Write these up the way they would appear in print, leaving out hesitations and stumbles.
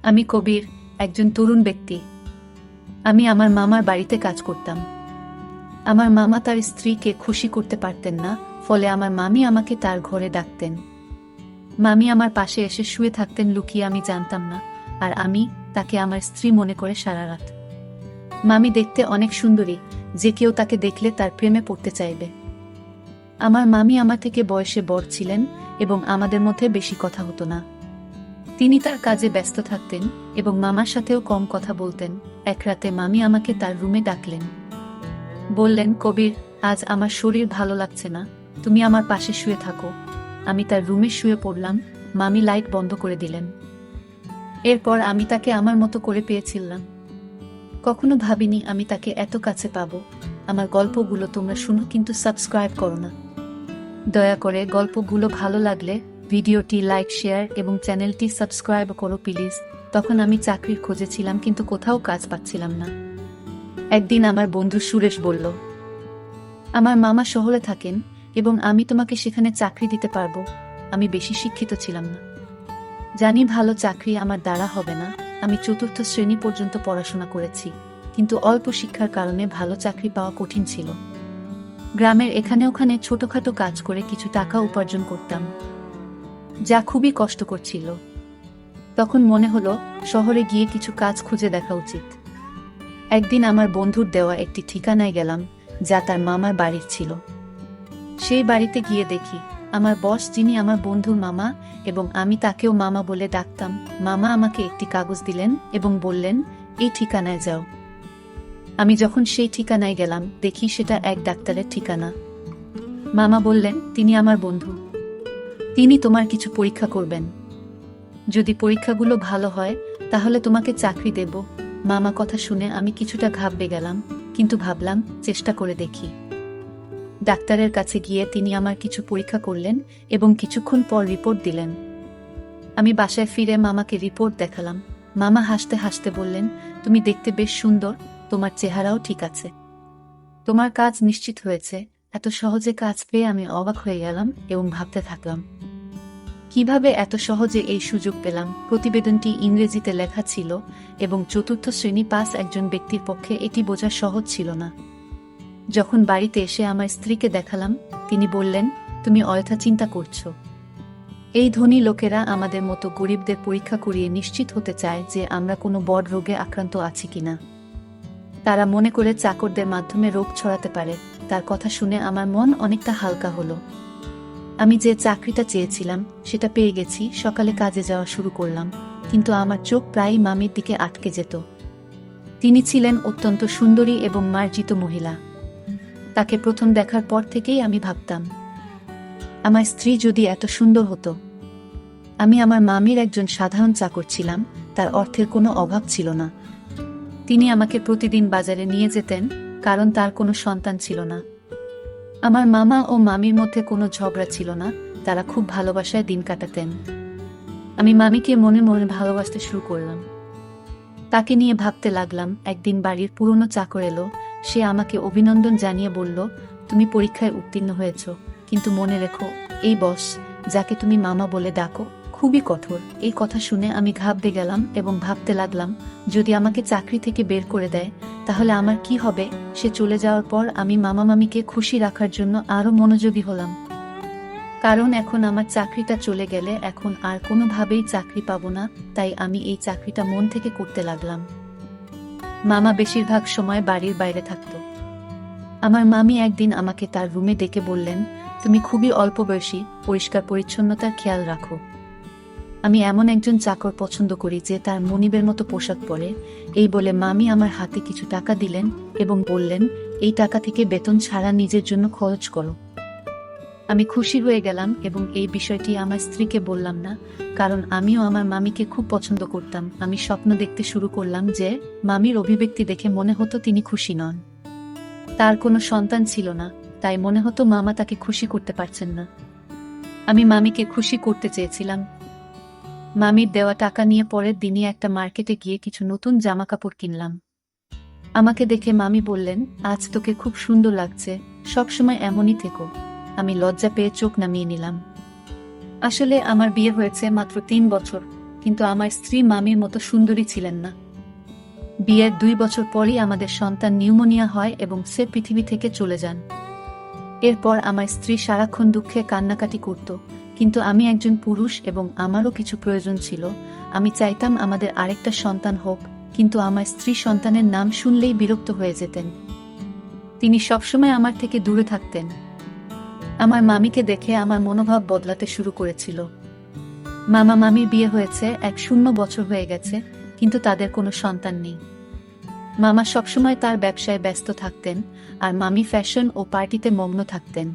আমি কবির, একজন তরুণ ব্যক্তি। আমি আমার মামার বাড়িতে কাজ করতাম। আমার মামা তার স্ত্রীকে খুশি করতে পারতেন না, ফলে আমার মামি আমাকে তার ঘরে ডাকতেন। মামি আমার পাশে এসে শুয়ে থাকতেন লুকিয়ে, আমি জানতাম না, আর আমি তাকে আমার স্ত্রী মনে করে সারা রাত। মামি দেখতে অনেক সুন্দরী, যে কেউ তাকে দেখলে তার প্রেমে পড়তে চাইবে। আমার মামি আমার থেকে বয়সে বড় ছিলেন এবং আমাদের মধ্যে বেশি কথা হতো না। তিনি তার কাজে ব্যস্ত থাকতেন এবং মামার সাথেও কম কথা বলতেন। এক রাতে মামি আমাকে তার রুমে ডাকলেন। বললেন, কবির, আজ আমার শরীর ভালো লাগছে না, তুমি আমার পাশে শুয়ে থাকো। আমি তার রুমে শুয়ে পড়লাম। মামি লাইট বন্ধ করে দিলেন। এরপর আমি তাকে আমার মতো করে পেয়েছিলাম। কখনো ভাবিনি আমি তাকে এত কাছে পাবো। আমার গল্পগুলো তোমরা শুনো, কিন্তু সাবস্ক্রাইব করো না। দয়া করে গল্পগুলো ভালো লাগলে ভিডিওটি লাইক, শেয়ার এবং চ্যানেলটি সাবস্ক্রাইব করো প্লিজ। তখন আমি চাকরির খোঁজে ছিলাম, কিন্তু কোথাও কাজ পাচ্ছিলাম না। একদিন আমার বন্ধু সুরেশ বলল, আমার মামা শহরে থাকেন এবং আমি তোমাকে সেখানে চাকরি দিতে পারবো। আমি বেশি শিক্ষিত ছিলাম না, জানি ভালো চাকরি আমার দ্বারা হবে না। আমি ৪র্থ শ্রেণী পর্যন্ত পড়াশোনা করেছি, কিন্তু অল্প শিক্ষার কারণে ভালো চাকরি পাওয়া কঠিন ছিল। গ্রামের এখানে ওখানে ছোটখাটো কাজ করে কিছু টাকা উপার্জন করতাম, যা খুবই কষ্টকর ছিল। তখন মনে হলো শহরে গিয়ে কিছু কাজ খুঁজে দেখা উচিত। একদিন আমার বন্ধুর দেওয়া একটি ঠিকানায় গেলাম, যা তার মামার বাড়ির ছিল। সেই বাড়িতে গিয়ে দেখি আমার বস, যিনি আমার বন্ধুর মামা এবং আমি তাকেও মামা বলে ডাকতাম। মামা আমাকে একটি কাগজ দিলেন এবং বললেন, এই ঠিকানায় যাও। আমি যখন সেই ঠিকানায় গেলাম, দেখি সেটা এক ডাক্তারের ঠিকানা। মামা বললেন, তিনি আমার বন্ধু, তিনি তোমার কিছু পরীক্ষা করবেন। যদি পরীক্ষাগুলো ভালো হয় তাহলে তোমাকে চাকরি দেব। মামা কথা শুনে আমি কিছুটা ঘাবড়ে গেলাম, কিন্তু ভাবলাম চেষ্টা করে দেখি। ডাক্তারের কাছে গিয়ে তিনি আমার কিছু পরীক্ষা করলেন এবং কিছুক্ষণ পর রিপোর্ট দিলেন। আমি বাসায় ফিরে মামাকে রিপোর্ট দেখালাম। মামা হাসতে হাসতে বললেন, তুমি দেখতে বেশ সুন্দর, তোমার চেহারাও ঠিক আছে, তোমার কাজ নিশ্চিত হয়েছে। এত সহজে কাজ পেয়ে আমি অবাক হয়ে গেলাম এবং ভাবতে থাকলাম, কিভাবে এত সহজে এই সুযোগ পেলাম। প্রতিবেদনটি ইংরেজিতে লেখা ছিল এবং ৪র্থ শ্রেণী পাস একজন ব্যক্তির পক্ষে এটি বোঝা সহজ ছিল না। যখন বাড়িতে এসে আমার স্ত্রীকে দেখালাম, তিনি বললেন, তুমি অযথা চিন্তা করছো। এই ধনী লোকেরা আমাদের মতো গরিবদের পরীক্ষা করিয়ে নিশ্চিত হতে চায় যে আমরা কোনো বড় রোগে আক্রান্ত আছি কিনা। তারা মনে করে চাকরদের মাধ্যমে রোগ ছড়াতে পারে। তার কথা শুনে আমার মন অনেকটা হালকা হলো। আমি যে চাকরিটা চেয়েছিলাম সেটা পেয়ে গেছি। সকালে কাজে যাওয়া শুরু করলাম, কিন্তু আমার চোখ প্রায়ই মামির দিকে আটকে যেত। তিনি ছিলেন অত্যন্ত সুন্দরী এবং মার্জিত মহিলা। তাকে প্রথম দেখার পর থেকেই আমি ভাবতাম, আমার স্ত্রী যদি এত সুন্দর হতো। আমি আমার মামির একজন সাধারণ চাকর ছিলাম, তার অর্থের কোনো অভাব ছিল না। তিনি আমাকে প্রতিদিন বাজারে নিয়ে যেতেন, কারণ তার কোনো সন্তান ছিল না। আমার মামা ও মামির মধ্যে কোনো ঝগড়া ছিল না, তারা খুব ভালোবাসায় দিন কাটাতেন। আমি মামিকে মনে মনে ভালোবাসতে শুরু করলাম। তাকে নিয়ে ভাবতে লাগলাম। একদিন বাড়ির পুরনো চাকর এলো। সে আমাকে অভিনন্দন জানিয়ে বলল, তুমি পরীক্ষায় উত্তীর্ণ হয়েছ, কিন্তু মনে রেখো, এই বস, যাকে তুমি মামা বলে ডাকো, খুবই কঠোর। এই কথা শুনে আমি ঘাবড়ে গেলাম এবং ভাবতে লাগলাম, যদি আমাকে চাকরি থেকে বের করে দেয় তাহলে আমার কি হবে। সে চলে যাওয়ার পর আমি মামা মামিকে খুশি রাখার জন্য আরো মনোযোগী হলাম, কারণ এখন আমার চাকরিটা চলে গেলে এখন আর কোনোভাবেই চাকরি পাবো না। তাই আমি এই চাকরিটা মন থেকে করতে লাগলাম। মামা বেশিরভাগ সময় বাড়ির বাইরে থাকত। আমার মামি একদিন আমাকে তার রুমে ডেকে বললেন, তুমি খুবই অল্প বয়সী, পরিষ্কার পরিচ্ছন্নতার খেয়াল রাখো। আমি এমন একজন চাকর পছন্দ করি যে তার মনিবের মতো পোশাক পরে। এই বলে মামি আমার হাতে কিছু টাকা দিলেন এবং বললেন, এই টাকা থেকে বেতন ছাড়া নিজের জন্য খরচ করো। আমি খুশি হয়ে গেলাম এবং এই বিষয়টি আমার স্ত্রীকে বললাম না, কারণ আমিও আমার মামিকে খুব পছন্দ করতাম। আমি স্বপ্ন দেখতে শুরু করলাম যে মামির অভিব্যক্তি দেখে মনে হতো তিনি খুশি নন। তার কোনো সন্তান ছিল না, তাই মনে হতো মামা তাকে খুশি করতে পারছেন না। আমি মামিকে খুশি করতে চেয়েছিলাম। মামির দেওয়া টাকা নিয়ে পরের দিনই একটা মার্কেটে গিয়ে কিছু নতুন জামা কাপড় কিনলাম। আমাকে দেখে মামি বললেন, আজ তোকে খুব সুন্দর লাগছে, সবসময় এমনই থেকো। আমি লজ্জা পেয়ে চোখ নামিয়ে নিলাম। আসলে আমার বিয়ে হয়েছে মাত্র 3 বছর। কিন্তু আমার স্ত্রী মামির মতো সুন্দরী ছিলেন না। বিয়ের 2 বছর পরই আমাদের সন্তান নিউমোনিয়া হয় এবং সে পৃথিবী থেকে চলে যান। এরপর আমার স্ত্রী সারাক্ষণ দুঃখে কান্নাকাটি করত, কিন্তু আমি একজন পুরুষ এবং আমারও কিছু প্রয়োজন ছিল। আমি চাইতাম আমাদের আরেকটা সন্তান হোক, কিন্তু আমার স্ত্রী সন্তানের নাম শুনলেই বিরক্ত হয়ে যেতেন। তিনি সবসময় আমার থেকে দূরে থাকতেন। আমার মামিকে দেখে আমার মনোভাব বদলাতে শুরু করেছিল। মামা মামির বিয়ে হয়েছে, 1 বছর হয়ে গেছে, কিন্তু তাদের কোনো সন্তান নেই। মামা সবসময় তার ব্যবসায় ব্যস্ত থাকতেন, আর মামি ফ্যাশন ও পার্টিতে মগ্ন থাকতেন।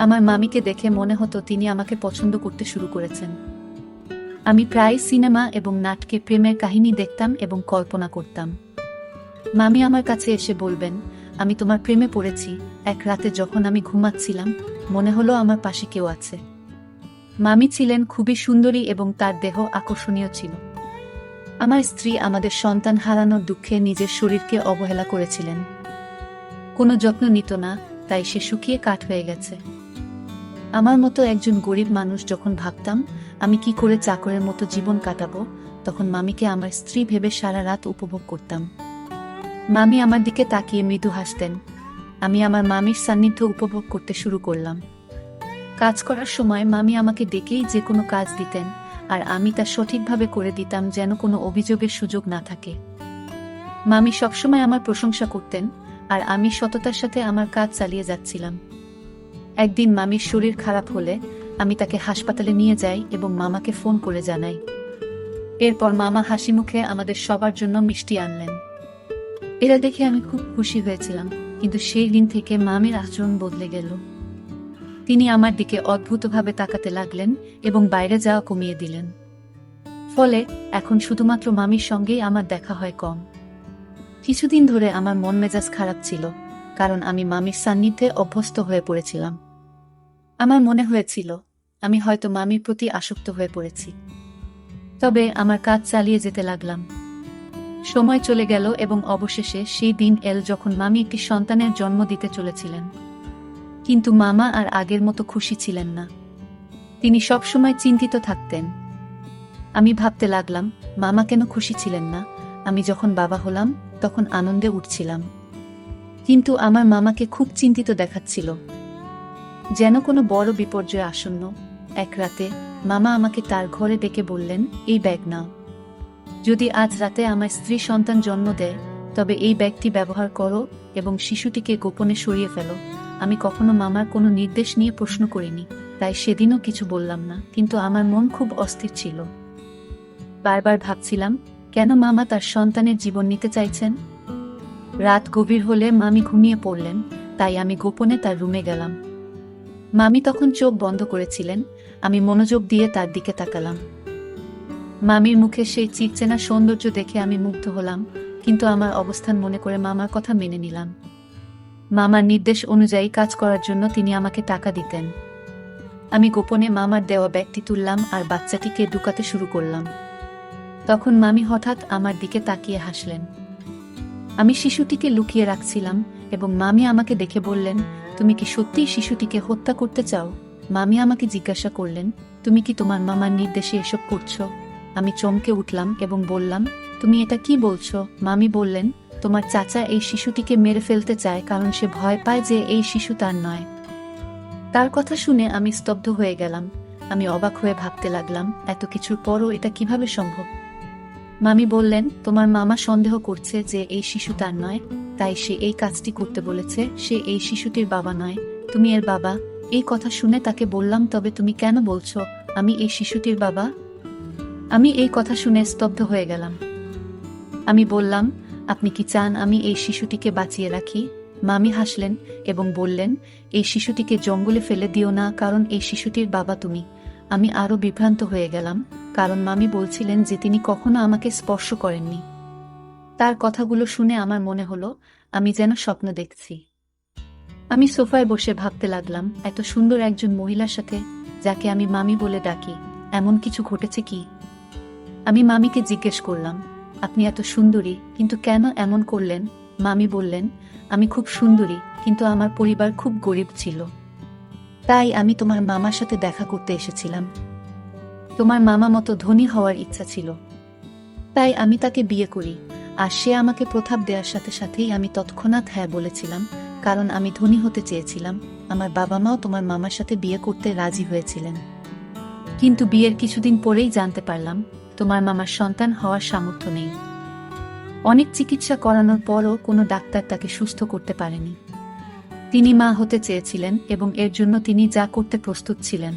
আমার মামিকে দেখে মনে হতো তিনি আমাকে পছন্দ করতে শুরু করেছেন। আমি প্রায় সিনেমা এবং নাটকে প্রেমের কাহিনী দেখতাম এবং কল্পনা করতাম। মামি আমার কাছে এসে বলবেন, আমি তোমার প্রেমে পড়েছি। এক রাতে যখন আমি ঘুমাচ্ছিলাম, মনে হলো আমার পাশে কেউ আছে। মামি ছিলেন খুবই সুন্দরী এবং তার দেহ আকর্ষণীয় ছিল। আমার স্ত্রী আমাদের সন্তান হারানোর দুঃখে নিজের শরীরকে অবহেলা করেছিলেন। কোনো যত্ন নিত না, তাই সে শুকিয়ে কাঠ হয়ে গেছে। আমার মতো একজন গরিব মানুষ যখন ভাবতাম আমি কি করে চাকরের মতো জীবন কাটাবো, তখন মামিকে আমার স্ত্রী ভেবে সারা রাত উপভোগ করতাম। মামি আমার দিকে তাকিয়ে মৃদু হাসতেন। আমি আমার মামির সান্নিধ্য উপভোগ করতে শুরু করলাম। কাজ করার সময় মামি আমাকে ডেকেই যে কোনো কাজ দিতেন, আর আমি তা সঠিকভাবে করে দিতাম যেন কোনো অভিযোগের সুযোগ না থাকে। মামি সবসময় আমার প্রশংসা করতেন, আর আমি সততার সাথে আমার কাজ চালিয়ে যাচ্ছিলাম। একদিন মামির শরীর খারাপ হলে আমি তাকে হাসপাতালে নিয়ে যাই এবং মামাকে ফোন করে জানাই। এরপর মামা হাসি মুখে আমাদের সবার জন্য মিষ্টি আনলেন। এরা দেখে আমি খুব খুশি হয়েছিলাম, কিন্তু সেই দিন থেকে মামির আচরণ বদলে গেল। তিনি আমার দিকে অদ্ভুতভাবে তাকাতে লাগলেন এবং বাইরে যাওয়া কমিয়ে দিলেন। ফলে এখন শুধুমাত্র মামির সঙ্গেই আমার দেখা হয় কম। কিছুদিন ধরে আমার মন মেজাজ খারাপ ছিল, কারণ আমি মামির সান্নিধ্যে অভ্যস্ত হয়ে পড়েছিলাম। আমার মনে হয়েছিল আমি হয়তো মামির প্রতি আসক্ত হয়ে পড়েছি। তবে আমার কাজ চালিয়ে যেতে লাগলাম। সময় চলে গেল এবং অবশেষে সেই দিন এল যখন মামি একটি সন্তানের জন্ম দিতে চলেছিলেন। কিন্তু মামা আর আগের মতো খুশি ছিলেন না। তিনি সবসময় চিন্তিত থাকতেন। আমি ভাবতে লাগলাম, মামা কেন খুশি ছিলেন না? আমি যখন বাবা হলাম তখন আনন্দে উঠছিলাম, কিন্তু আমার মামাকে খুব চিন্তিত দেখাচ্ছিল, যেন কোনো বড় বিপর্যয় আসন্ন। এক রাতে মামা আমাকে তার ঘরে ডেকে বললেন, এই ব্যাগ নাও। যদি আজ রাতে আমার স্ত্রী সন্তান জন্ম দেয়, তবে এই ব্যাগটি ব্যবহার করো এবং শিশুটিকে গোপনে সরিয়ে ফেলো। আমি কখনো মামার কোনো নির্দেশ নিয়ে প্রশ্ন করিনি, তাই সেদিনও কিছু বললাম না, কিন্তু আমার মন খুব অস্থির ছিল। বারবার ভাবছিলাম, কেন মামা তার সন্তানের জীবন নিতে চাইছেন? রাত গভীর হলে মামি ঘুমিয়ে পড়লেন, তাই আমি গোপনে তার রুমে গেলাম। মামি তখন চোখ বন্ধ করেছিলেন। আমি মনোযোগ দিয়ে তার দিকে তাকালাম। মামির মুখে সেই চিরচেনা সৌন্দর্য দেখে আমি মুগ্ধ হলাম, কিন্তু আমার অবস্থান মনে করে মামার কথা মেনে নিলাম। মামার নির্দেশ অনুযায়ী কাজ করার জন্য তিনি আমাকে টাকা দিতেন। আমি গোপনে মামার দেওয়া ব্যাগটি তুললাম আর বাচ্চাটিকে ঢুকাতে শুরু করলাম। তখন মামি হঠাৎ আমার দিকে তাকিয়ে হাসলেন। আমি শিশুটিকে লুকিয়ে রাখছিলাম এবং মামি আমাকে দেখে বললেন, তুমি কি সত্যিই শিশুটিকে হত্যা করতে চাও? মামি আমাকে জিজ্ঞাসা করলেন, তুমি কি তোমার মামার নির্দেশে এসব করছো? আমি চমকে উঠলাম এবং বললাম, তুমি এটা কি বলছো? মামি বললেন, তোমার চাচা এই শিশুটিকে মেরে ফেলতে চায় কারণ সে ভয় পায় যে এই শিশু তার নয়। তার কথা শুনে আমি স্তব্ধ হয়ে গেলাম। আমি অবাক হয়ে ভাবতে লাগলাম, এত কিছুর পরও এটা কিভাবে সম্ভব? মামি বললেন, তোমার মামা সন্দেহ করছে যে এই শিশু তার নয়, তাই সে এই কাজটি করতে বলেছে। সে এই শিশুটির বাবা নয়, তুমি এর বাবা। এই কথা শুনে তাকে বললাম, তবে তুমি কেন বলছো আমি এই শিশুটির বাবা? আমি এই কথা শুনে স্তব্ধ হয়ে গেলাম। আমি বললাম, আপনি কি চান আমি এই শিশুটিকে বাঁচিয়ে রাখি? মামি হাসলেন এবং বললেন, এই শিশুটিকে জঙ্গলে ফেলে দিও না, কারণ এই শিশুটির বাবা তুমি। আমি আরো বিভ্রান্ত হয়ে গেলাম, কারণ মামি বলছিলেন যে তিনি কখনো আমাকে স্পর্শ করেননি। তার কথাগুলো শুনে আমার মনে হলো আমি যেন স্বপ্ন দেখছি। আমি সোফায় বসে ভাবতে লাগলাম, এত সুন্দর একজন মহিলার সাথে, যাকে আমি মামি বলে ডাকি, এমন কিছু ঘটেছে কি? আমি মামিকে জিজ্ঞেস করলাম, আপনি এত সুন্দরী, কিন্তু কেন এমন করলেন? মামি বললেন, আমি খুব সুন্দরী, কিন্তু আমার পরিবার খুব গরিব ছিল, তাই আমি তোমার মামার সাথে দেখা করতে এসেছিলাম। তোমার মামা মতো ধনী হওয়ার ইচ্ছা ছিল, তাই আমি তাকে বিয়ে করি। আর সে আমাকে প্রস্তাব দেওয়ার সাথে সাথেই আমি তৎক্ষণাৎ হ্যাঁ বলেছিলাম, কারণ আমি ধনী হতে চেয়েছিলাম। আমার বাবা মাও তোমার মামার সাথে বিয়ে করতে রাজি হয়েছিলেন। কিন্তু বিয়ের কিছুদিন পরেই জানতে পারলাম তোমার মামার সন্তান হওয়ার সামর্থ্য নেই। অনেক চিকিৎসা করানোর পরও কোনো ডাক্তার তাকে সুস্থ করতে পারেনি। তিনি মা হতে চেয়েছিলেন এবং এর জন্য তিনি যা করতে প্রস্তুত ছিলেন।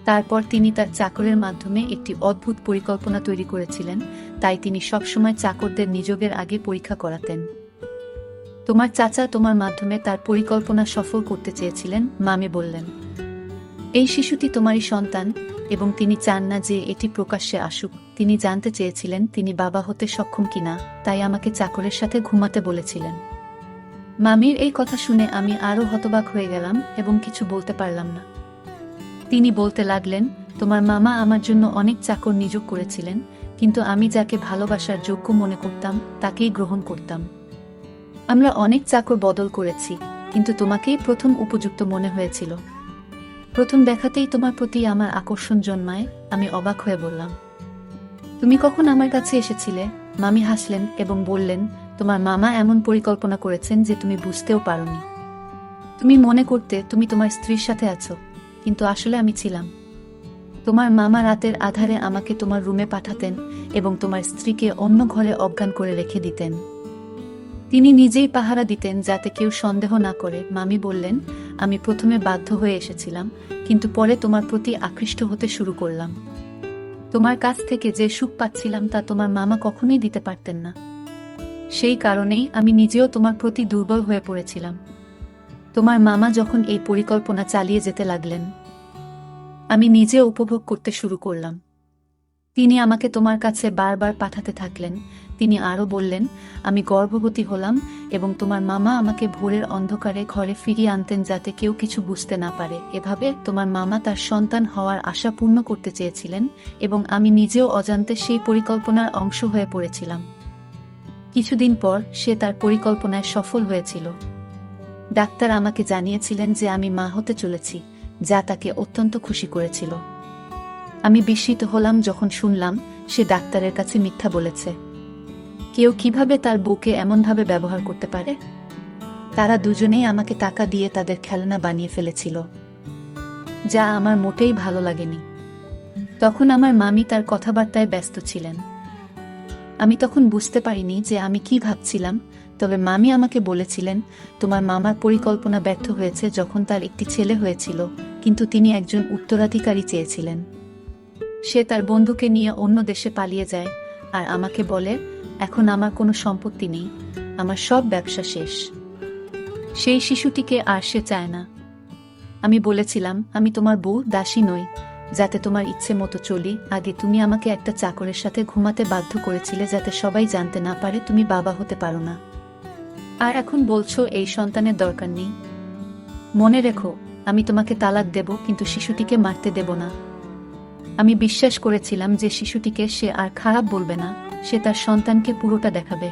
তারপর তিনি তার চাকরের মাধ্যমে একটি অদ্ভুত পরিকল্পনা তৈরি করেছিলেন, তাই তিনি সবসময় চাকরদের নিযোগের আগে পরীক্ষা করাতেন। তোমার চাচা তোমার মাধ্যমে তার পরিকল্পনা সফল করতে চেয়েছিলেন, মামি বললেন। এই শিশুটি তোমারই সন্তান এবং তিনি চান না যে এটি প্রকাশ্যে আসুক। তিনি জানতে চেয়েছিলেন তিনি বাবা হতে সক্ষম কিনা, তাই আমাকে চাকরের সাথে ঘুমাতে বলেছিলেন। মামির এই কথা শুনে আমি আরও হতবাক হয়ে গেলাম এবং কিছু বলতে পারলাম না। তিনি বলতে লাগলেন, তোমার মামা আমার জন্য অনেক চাকর নিয়োগ করেছিলেন, কিন্তু আমি যাকে ভালোবাসার যোগ্য মনে করতাম তাকেই গ্রহণ করতাম। আমরা অনেক চাকর বদল করেছি, কিন্তু তোমাকেই প্রথম উপযুক্ত মনে হয়েছিল। প্রথম দেখাতেই তোমার প্রতি আমার আকর্ষণ জন্মায়। আমি অবাক হয়ে বললাম, তুমি কখন আমার কাছে এসেছিলে? মামি হাসলেন এবং বললেন, তোমার মামা এমন পরিকল্পনা করেছেন যে তুমি বুঝতেও পারোনি। তুমি মনে করতে তুমি তোমার স্ত্রীর সাথে আছো, কিন্তু আসলে আমি ছিলাম। তোমার মামা রাতের আধারে আমাকে তোমার রুমে পাঠাতেন এবং তোমার স্ত্রীকে অন্য ঘরে অজ্ঞান করে রেখে দিতেন। তিনি নিজেই পাহারা দিতেন যাতে কেউ সন্দেহ না করে। মামি বললেন, আমি প্রথমে বাধ্য হয়ে এসেছিলাম, কিন্তু পরে তোমার প্রতি আকৃষ্ট হতে শুরু করলাম। তোমার কাছ থেকে যে সুখ পাচ্ছিলাম তা তোমার মামা কখনোই দিতে পারতেন না। সেই কারণেই আমি নিজেও তোমার প্রতি দুর্বল হয়ে পড়েছিলাম। তোমার মামা যখন এই পরিকল্পনা চালিয়ে যেতে লাগলেন, আমি নিজে উপভোগ করতে শুরু করলাম। তিনি আমাকে তোমার কাছে বারবার পাঠাতে থাকলেন। তিনি আরও বললেন, আমি গর্ভবতী হলাম এবং তোমার মামা আমাকে ভোরের অন্ধকারে ঘরে ফিরিয়ে আনতেন যাতে কেউ কিছু বুঝতে না পারে। এভাবে তোমার মামা তার সন্তান হওয়ার আশা পূর্ণ করতে চেয়েছিলেন এবং আমি নিজেও অজান্তে সেই পরিকল্পনার অংশ হয়ে পড়েছিলাম। কিছুদিন পর সে তার পরিকল্পনায় সফল হয়েছিল। ডাক্তার আমাকে জানিয়েছিলেন যে আমি মা হতে চলেছি, যা তাকে অত্যন্ত খুশি করেছিল। আমি বিস্মিত হলাম যখন শুনলাম সে ডাক্তারের কাছে মিথ্যা বলেছে। কেউ কিভাবে তার বউকে এমনভাবে ব্যবহার করতে পারে? তারা দুজনেই আমাকে টাকা দিয়ে তাদের খেলনা বানিয়ে ফেলেছিল, যা আমার মোটেই ভালো লাগেনি। তখন আমার মামি তার কথাবার্তায় ব্যস্ত ছিলেন। আমি তখন বুঝতে পারিনি যে আমি কি ভাবছিলাম, তবে মামি আমাকে বলেছিলেন, তোমার মামার পরিকল্পনা ব্যর্থ হয়েছে যখন তার একটি ছেলে হয়েছিল, কিন্তু তিনি একজন উত্তরাধিকারী চেয়েছিলেন। সে তার বন্ধুকে নিয়ে অন্য দেশে পালিয়ে যায় আর আমাকে বলে, এখন আমার কোনো সম্পত্তি নেই, আমার সব ব্যবসা শেষ। সেই শিশুটিকে আর সে চায় না। আমি বলেছিলাম, আমি তোমার বউ দাসী নই, যাতে তোমার ইচ্ছে মতো চলি। আগে তুমি আমাকে একটা চাকরের সাথে ঘুমাতে বাধ্য করেছিলে যাতে সবাই জানতে না পারে তুমি বাবা হতে পারো না। আর এখন বলছো এই সন্তানের দরকার নেই। মনে রেখো, আমি তোমাকে তালাক দেব, কিন্তু শিশুটিকে মারতে দেব না। আমি বিশ্বাস করেছিলাম যে শিশুটিকে সে আর খারাপ বলবে না, সে তার সন্তানকে পুরোটা দেখাবে।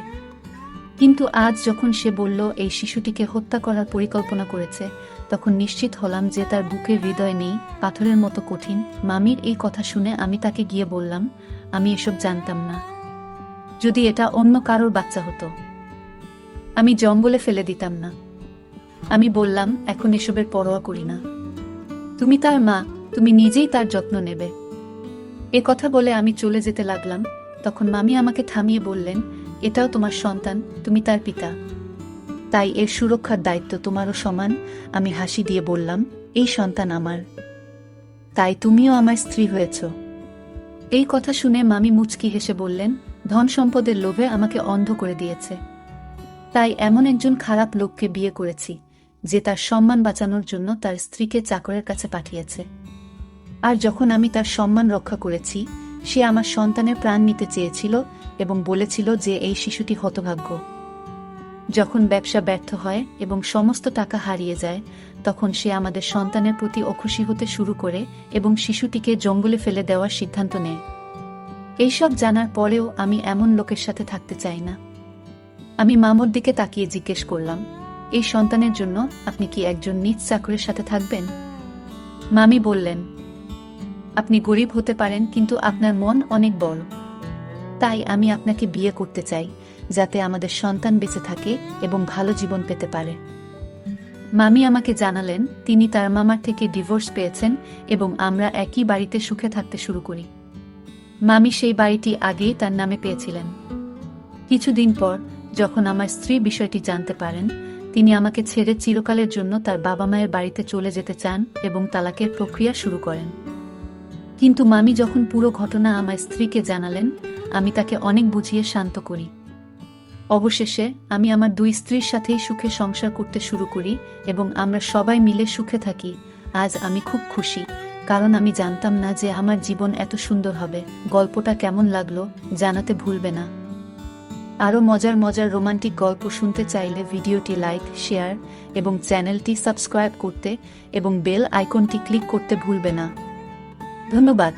কিন্তু আজ যখন সে বলল এই শিশুটিকে হত্যা করার পরিকল্পনা করেছে, তখন নিশ্চিত হলাম যে তার বুকের হৃদয় নেই, পাথরের মতো কঠিন। মামির এই কথা শুনে আমি তাকে গিয়ে বললাম, আমি এসব জানতাম না। যদি এটা অন্য কারোর বাচ্চা হতো, আমি জঙ্গলে ফেলে দিতাম না। আমি বললাম, এখন এসবের পরোয়া করি না। তুমি তার মা, তুমি নিজেই তার যত্ন নেবে। এ কথা বলে আমি চলে যেতে লাগলাম। তখন মামি আমাকে থামিয়ে বললেন, এটাও তোমার সন্তান, তুমি তার পিতা, তাই এর সুরক্ষার দায়িত্ব তোমারও সমান। আমি হাসি দিয়ে বললাম, এই সন্তান আমার, তাই তুমিও আমার স্ত্রী হয়েছ। এই কথা শুনে মামি মুচকি হেসে বললেন, ধন সম্পদের লোভে আমাকে অন্ধ করে দিয়েছে, তাই এমন একজন খারাপ লোককে বিয়ে করেছি যে তার সম্মান বাঁচানোর জন্য তার স্ত্রীকে চাকরের কাছে পাঠিয়েছে। আর যখন আমি তার সম্মান রক্ষা করেছি, সে আমার সন্তানের প্রাণ নিতে চেয়েছিল এবং বলেছিল যে এই শিশুটি হতভাগ্য। যখন ব্যবসা ব্যর্থ হয় এবং সমস্ত টাকা হারিয়ে যায়, তখন সে আমাদের সন্তানের প্রতি অখুশি হতে শুরু করে এবং শিশুটিকে জঙ্গলে ফেলে দেওয়ার সিদ্ধান্ত নেয়। এইসব জানার পরেও আমি এমন লোকের সাথে থাকতে চাই না। আমি মামুর দিকে তাকিয়ে জিজ্ঞেস করলাম, এই সন্তানের জন্য আপনি কি একজন নিজ চাকরের সাথে থাকবেন? মামি বললেন, আপনি গরিব হতে পারেন, কিন্তু আপনার মন অনেক বড়। তাই আমি আপনাকে বিয়ে করতে চাই, যাতে আমাদের সন্তান বেঁচে থাকে এবং ভালো জীবন পেতে পারে। মামি আমাকে জানালেন তিনি তার মামার থেকে ডিভোর্স পেয়েছেন এবং আমরা একই বাড়িতে সুখে থাকতে শুরু করি। মামি সেই বাড়িটি আগেই তার নামে পেয়েছিলেন। কিছুদিন পর যখন আমার স্ত্রী বিষয়টি জানতে পারেন, তিনি আমাকে ছেড়ে চিরকালের জন্য তার বাবা মায়ের বাড়িতে চলে যেতে চান এবং তালাকের প্রক্রিয়া শুরু করেন। কিন্তু মামি যখন পুরো ঘটনা আমার স্ত্রীকে জানালেন, আমি তাকে অনেক বুঝিয়ে শান্ত করি। অবশেষে আমি আমার দুই স্ত্রীর সাথেই সুখে সংসার করতে শুরু করি এবং আমরা সবাই মিলে সুখে থাকি। আজ আমি খুব খুশি, কারণ আমি জানতাম না যে আমার জীবন এত সুন্দর হবে। গল্পটা কেমন লাগলো জানাতে ভুলবে না। আরও মজার মজার রোমান্টিক গল্প শুনতে চাইলে ভিডিওটি লাইক, শেয়ার এবং চ্যানেলটি সাবস্ক্রাইব করতে এবং বেল আইকনটি ক্লিক করতে ভুলবে না। ধন্যবাদ।